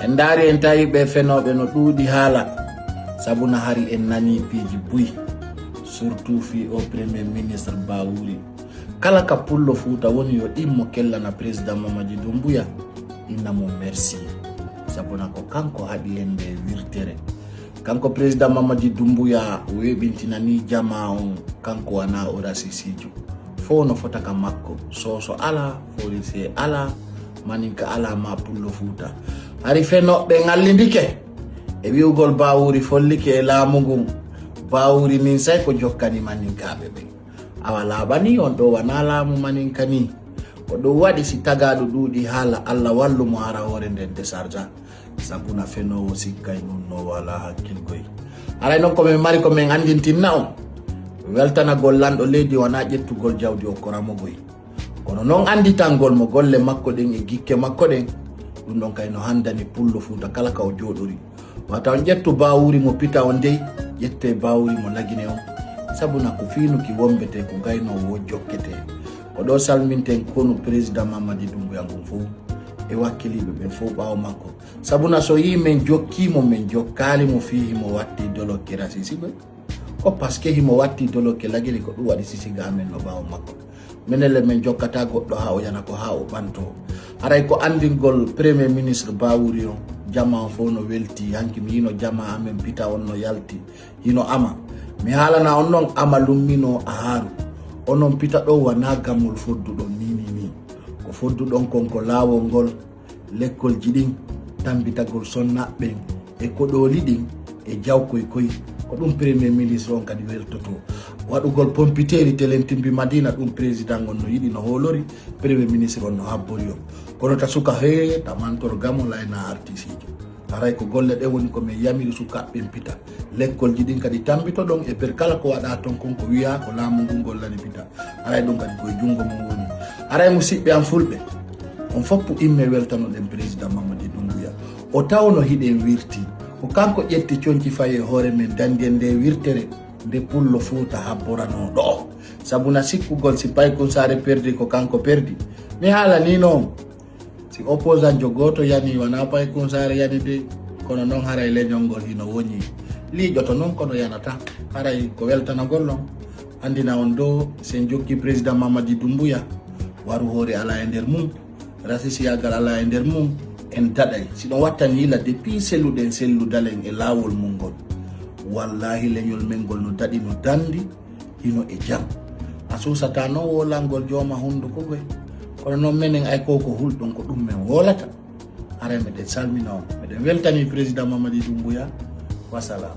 en daari en tawi ɓe fenoɓe no ɗuuɗi haala sabuna hari en nani piiji buyi surtout fi o premier ministre Bawuri kala ka pullo Fuuta woni yo ɗimmo kellana président Mamadi Doumbouya innamo merci sabuna ko kanko haɗi en nde wirtere kanko président Mamadi Doumbouya o weɓintinani jama on kanko wana o rasisijo fo no fota ka makko soso ala policier ala maninka ala ma pullo Fuuta hari fenoɓe ngallidike e wi'ugol Bawuri follike e laamu ngun Bawuri min say ko jokkani maninkaɓe ɓe awa laaɓani on ɗo wana laamu maninka ni ko ɗum waɗi si tagaɗo ɗuuɗi haala Allah wallumo hara hoore nden décharge sabuna fenowo sikkay nun no wala hakkilgoy aray noon komin mari komin andintinna on weltanagol lanɗo leydi wona ƴettugol jawdi o koramogoy kono noon anditangol mo golle makko ɗen e gikke makko ɗen ɗum ɗon kay no handani pullo Fuuta kala ka o jooɗori wata on ƴettu Bawuri mo pita on dey ƴette Bawuri mo lagine on sabuna ko fiinuki wombete ko gaynowo wo jokkete ko ɗo salminten konu président Mamadi Doumbouya ngon fof e wakkiliɓe ɓen fof ɓawo makko sabuna so yi min jokkimo min jokkali mo fi himo watti dolokke rasisiɓe ko parce que himo watti dolokke lagiri ko ɗum waɗi sisiga amen no ɓawo makko menele min jokkata goɗɗo ha o yana ko ha o ɓanto haray ko andingol premier ministre Bawuri on jama on fof no welti hanki mi yino jama amen pita on no yalti hino ama mi haalana on noon ama lummino a haaru onon pita ɗo wana gammol fodduɗon ni ko fodduɗon kon ko laawol ngol lekkolji ɗin tambitagol sonnaɓɓen e koɗoli ɗin e jawkoykoy ko ɗum premier ministre on kadi weltoto waɗugol pompiteri telentimbi Madina ɗum président on no yiɗi no hoolori premier ministre on no habbori on kono ta suka he tamantoro gamo layna artisijo haray ko golle ɗe woni komin yamiri sukaɓɓen pita lekkolji ɗin kadi tambito ɗon e per kala ko waɗa ton kon ko wiya ko laamu ngu gollani pita haray ɗum kadi koye jungo mum woni haray musidɓe am fulɓe on foppu imme weltanoɗen président Mamadi Doumbouya o tawno hiɗen wirti ko kanko ƴetti coñci faye hoore men dandi en nde wirtere nde pullo Fuuta habborano ɗo sabuna sikkugol si Paykun Sare perdi ko kanko perdi mi haala ni noon si opposant jo goto yani wana Paykun Sare yani de kono noon haray leñol ngol hino woñi liiƴoto noon kono yanata haray ko weltanagol noon andina on do sen jokki président Mamadi Doumbouya waru hoore ala e nder mum rasisiyagal ala e nder mum en daɗay siɗon wattani yila depuis selluɗen selludalen e laawol mum ngol wallahi leñol men ngol no daɗi no dandi hino e jam a susata noon wolangol jooma hunduko goy kono noon menen ay koko hulɗon ko ɗum men wolata hara meɗen salmina on meɗen weltani président Mamadi Doumbouya wassalam.